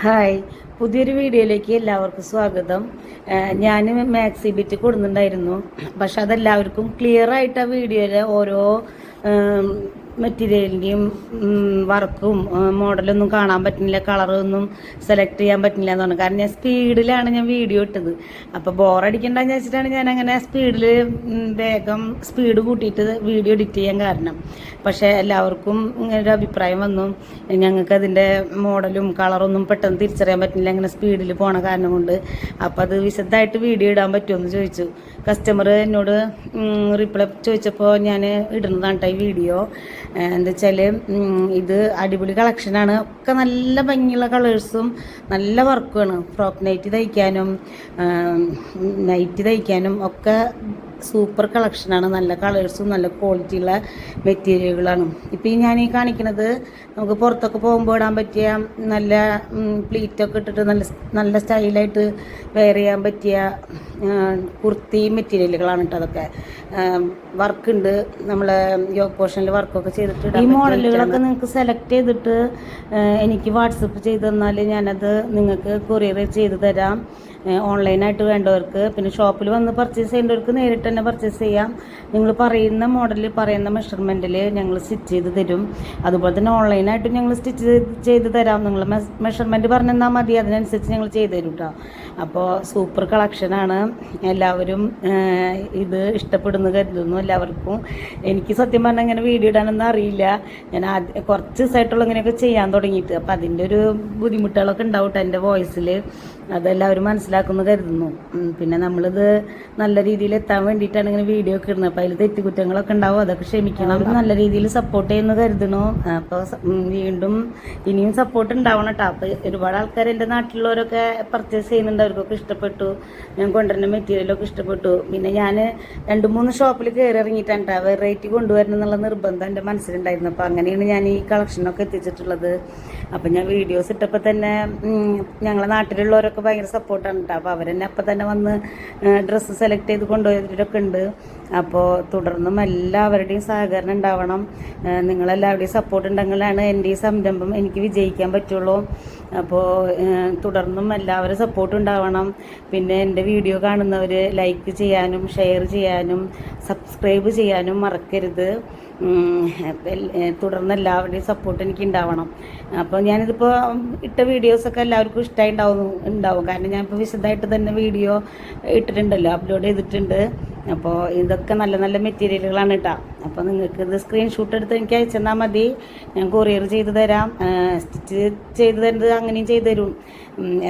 Hi, പുതിയൊരു വീഡിയോയിലേക്ക് എല്ലാവർക്കും സ്വാഗതം. ഞാൻ മാക്സി ബിറ്റ് കൊടുക്കുന്നുണ്ടായിരുന്നു, പക്ഷെ അതെല്ലാവർക്കും ക്ലിയർ ആയിട്ട് ആ വീഡിയോയിലെ ഓരോ മെറ്റീരിയലിൻ്റെയും വർക്കും മോഡലൊന്നും കാണാൻ പറ്റുന്നില്ല, കളറൊന്നും സെലക്ട് ചെയ്യാൻ പറ്റുന്നില്ല എന്ന് പറഞ്ഞു. കാരണം ഞാൻ സ്പീഡിലാണ് ഞാൻ വീഡിയോ ഇട്ടത്. അപ്പോൾ ബോറടിക്കണ്ടെന്ന് വെച്ചിട്ടാണ് ഞാൻ അങ്ങനെ സ്പീഡിൽ വേഗം സ്പീഡ് കൂട്ടിയിട്ട് വീഡിയോ എഡിറ്റ് ചെയ്യാൻ കാരണം. പക്ഷേ എല്ലാവർക്കും ഇങ്ങനെ ഒരു അഭിപ്രായം വന്നു, ഞങ്ങൾക്ക് അതിൻ്റെ മോഡലും കളറൊന്നും പെട്ടെന്ന് തിരിച്ചറിയാൻ പറ്റുന്നില്ല ഇങ്ങനെ സ്പീഡിൽ പോണ കാരണം കൊണ്ട്. അപ്പോൾ അത് വിശദമായിട്ട് വീഡിയോ ഇടാൻ പറ്റുമെന്ന് ചോദിച്ചു കസ്റ്റമർ എന്നോട്. റിപ്ലൈ ചോദിച്ചപ്പോൾ ഞാൻ ഇടുന്നതാണ് കേട്ടോ ഈ വീഡിയോ. എന്താ വെച്ചാൽ ഇത് അടിപൊളി കളക്ഷനാണ്, ഒക്കെ നല്ല ഭംഗിയുള്ള കളേഴ്സും നല്ല വർക്കുമാണ്. ഫ്രോക്ക് നൈറ്റ് തയ്ക്കാനും നൈറ്റ് തയ്ക്കാനും ഒക്കെ സൂപ്പർ കളക്ഷനാണ്. നല്ല കളേഴ്സും നല്ല ക്വാളിറ്റിയുള്ള മെറ്റീരിയലുകളാണ്. ഇപ്പോൾ ഈ ഞാൻ കാണിക്കുന്നത് നമുക്ക് പുറത്തൊക്കെ പോകുമ്പോൾ ഇടാൻ പറ്റിയ നല്ല പ്ലീറ്റൊക്കെ ഇട്ടിട്ട് നല്ല സ്റ്റൈലായിട്ട് വെയർ ചെയ്യാൻ പറ്റിയ കുർത്തി മെറ്റീരിയലുകളാണ് കേട്ടോ. അതൊക്കെ വർക്കുണ്ട്, നമ്മളെ യോക്ക് പോർഷനിൽ വർക്കൊക്കെ ചെയ്തിട്ട് ഈ മോഡലുകളൊക്കെ നിങ്ങൾക്ക് സെലക്ട് ചെയ്തിട്ട് എനിക്ക് വാട്സപ്പ് ചെയ്ത് തന്നാൽ ഞാനത് നിങ്ങൾക്ക് കൊറിയർ ചെയ്ത് തരാം. ഓൺലൈനായിട്ട് വേണ്ടവർക്ക്, പിന്നെ ഷോപ്പിൽ വന്ന് പർച്ചേസ് ചെയ്യേണ്ടവർക്ക് നേരിട്ട് തന്നെ പർച്ചേസ് ചെയ്യാം. നിങ്ങൾ പറയുന്ന മോഡലിൽ പറയുന്ന മെഷർമെൻറ്റിൽ ഞങ്ങൾ സ്റ്റിച്ച് ചെയ്ത് തരും. അതുപോലെ തന്നെ ഓൺലൈനായിട്ട് ഞങ്ങൾ സ്റ്റിച്ച് ചെയ്ത് തരാം. നിങ്ങൾ മെഷർമെൻറ്റ് പറഞ്ഞു തന്നാൽ മതി, അതിനനുസരിച്ച് ഞങ്ങൾ ചെയ്ത് തരും കേട്ടോ. അപ്പോൾ സൂപ്പർ കളക്ഷനാണ്. എല്ലാവരും ഇത് ഇഷ്ടപ്പെടുന്നു കരുതുന്നു. എല്ലാവർക്കും എനിക്ക് സത്യം പറഞ്ഞാൽ ഇങ്ങനെ വീഡിയോ ഇടാനൊന്നും അറിയില്ല. ഞാൻ കുറച്ച് ദിവസമായിട്ടുള്ള ഇങ്ങനെയൊക്കെ ചെയ്യാൻ തുടങ്ങിയിട്ട്. അപ്പോൾ അതിൻ്റെ ഒരു ബുദ്ധിമുട്ടുകളൊക്കെ ഉണ്ടാവും കേട്ടോ എൻ്റെ വോയിസിൽ. അതെല്ലാവരും മനസ്സിലാക്കുന്നു കരുതുന്നു. പിന്നെ നമ്മളിത് നല്ല രീതിയിൽ എത്താൻ വേണ്ടിയിട്ടാണ് ഇങ്ങനെ വീഡിയോ ഒക്കെ ഇടുന്നത്. അപ്പോൾ അതിൽ തെറ്റുകുറ്റങ്ങളൊക്കെ ഉണ്ടാവും, അതൊക്കെ ക്ഷമിക്കണം. നല്ല രീതിയിൽ സപ്പോർട്ട് ചെയ്യുന്നു കരുതുന്നു. അപ്പോൾ വീണ്ടും ഇനിയും സപ്പോർട്ട് ഉണ്ടാവണം കേട്ടോ. അപ്പോൾ ഒരുപാട് ആൾക്കാർ എൻ്റെ നാട്ടിലുള്ളവരൊക്കെ പർച്ചേസ് ചെയ്യുന്നുണ്ട്, അവർക്കൊക്കെ ഇഷ്ടപ്പെട്ടു. ഞാൻ കൊണ്ടുവരുന്ന മെറ്റീരിയലൊക്കെ ഇഷ്ടപ്പെട്ടു. പിന്നെ ഞാൻ 2-3 ഷോപ്പിൽ കയറി ഇറങ്ങിയിട്ടാണ് കേട്ടോ വെറൈറ്റി കൊണ്ടുവരണം എന്നുള്ള നിർബന്ധം എൻ്റെ മനസ്സിലുണ്ടായിരുന്നു. അപ്പോൾ അങ്ങനെയാണ് ഞാൻ ഈ കളക്ഷനൊക്കെ എത്തിച്ചിട്ടുള്ളത്. അപ്പം ഞാൻ വീഡിയോസ് ഇട്ടപ്പോൾ തന്നെ ഞങ്ങളെ നാട്ടിലുള്ളവരൊക്കെ ഭയങ്കര സപ്പോർട്ടാണ് കേട്ടോ. അപ്പോൾ അവരെന്നെ അപ്പം തന്നെ വന്ന് ഡ്രസ്സ് സെലക്ട് ചെയ്ത് കൊണ്ടുപോയവരൊക്കെ ഉണ്ട്. അപ്പോൾ തുടർന്നും എല്ലാവരുടെയും സഹകരണം ഉണ്ടാവണം. നിങ്ങളെല്ലാവരുടെയും സപ്പോർട്ട് ഉണ്ടെങ്കിലാണ് എൻ്റെ ഈ സംരംഭം എനിക്ക് വിജയിക്കാൻ പറ്റുള്ളൂ. അപ്പോൾ തുടർന്നും എല്ലാവരും സപ്പോർട്ട് ഉണ്ടാവണം. പിന്നെ എൻ്റെ വീഡിയോ കാണുന്നവർ ലൈക്ക് ചെയ്യാനും ഷെയർ ചെയ്യാനും സബ്സ്ക്രൈബ് ചെയ്യാനും മറക്കരുത്. തുടർന്ന് എല്ലാവരുടെയും സപ്പോർട്ട് എനിക്ക് ഉണ്ടാവണം. അപ്പോൾ ഞാനിതിപ്പോൾ ഇട്ട വീഡിയോസൊക്കെ എല്ലാവർക്കും ഇഷ്ടമായി ഉണ്ടാവും. കാരണം ഞാനിപ്പോൾ വിശദമായിട്ട് തന്നെ വീഡിയോ ഇട്ടിട്ടുണ്ടല്ലോ, അപ്ലോഡ് ചെയ്തിട്ടുണ്ട്. അപ്പോൾ ഇതൊക്കെ നല്ല നല്ല മെറ്റീരിയലുകളാണ് കേട്ടോ. അപ്പോൾ നിങ്ങൾക്ക് ഇത് സ്ക്രീൻഷോട്ട് എടുത്ത് എനിക്ക് അയച്ചു തന്നാൽ മതി, ഞാൻ കൊറിയർ ചെയ്ത് തരാം. സ്റ്റിച്ച് ചെയ്ത് തരുന്നത് അങ്ങനെയും ചെയ്തു തരും.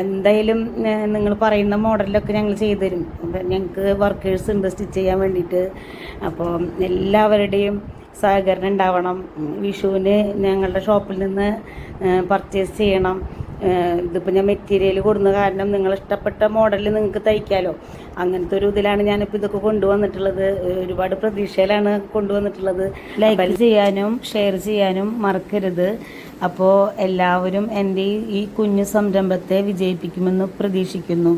എന്തായാലും നിങ്ങൾ പറയുന്ന മോഡലിലൊക്കെ ഞങ്ങൾ ചെയ്തു തരും. ഞങ്ങൾക്ക് വർക്കേഴ്സ് ഉണ്ട് സ്റ്റിച്ച് ചെയ്യാൻ വേണ്ടിയിട്ട്. അപ്പോൾ എല്ലാവരുടെയും സഹകരണം ഉണ്ടാവണം. വിഷുവിന് ഞങ്ങളുടെ ഷോപ്പിൽ നിന്ന് പർച്ചേസ് ചെയ്യണം. ഇതിപ്പോൾ ഞാൻ മെറ്റീരിയൽ കൊടുക്കുന്ന കാരണം നിങ്ങൾ ഇഷ്ടപ്പെട്ട മോഡലിൽ നിങ്ങൾക്ക് തയ്ക്കാമല്ലോ. അങ്ങനത്തെ ഒരു ഇതിലാണ് ഞാനിപ്പോൾ ഇതൊക്കെ കൊണ്ടുവന്നിട്ടുള്ളത്. ഒരുപാട് പ്രതീക്ഷയിലാണ് കൊണ്ടുവന്നിട്ടുള്ളത്. ലൈക്ക് ചെയ്യാനും ഷെയർ ചെയ്യാനും മറക്കരുത്. അപ്പോൾ എല്ലാവരും എൻ്റെ ഈ കുഞ്ഞു സംരംഭത്തെ വിജയിപ്പിക്കുമെന്ന് പ്രതീക്ഷിക്കുന്നു.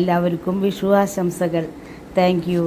എല്ലാവർക്കും വിഷു ആശംസകൾ. Thank you.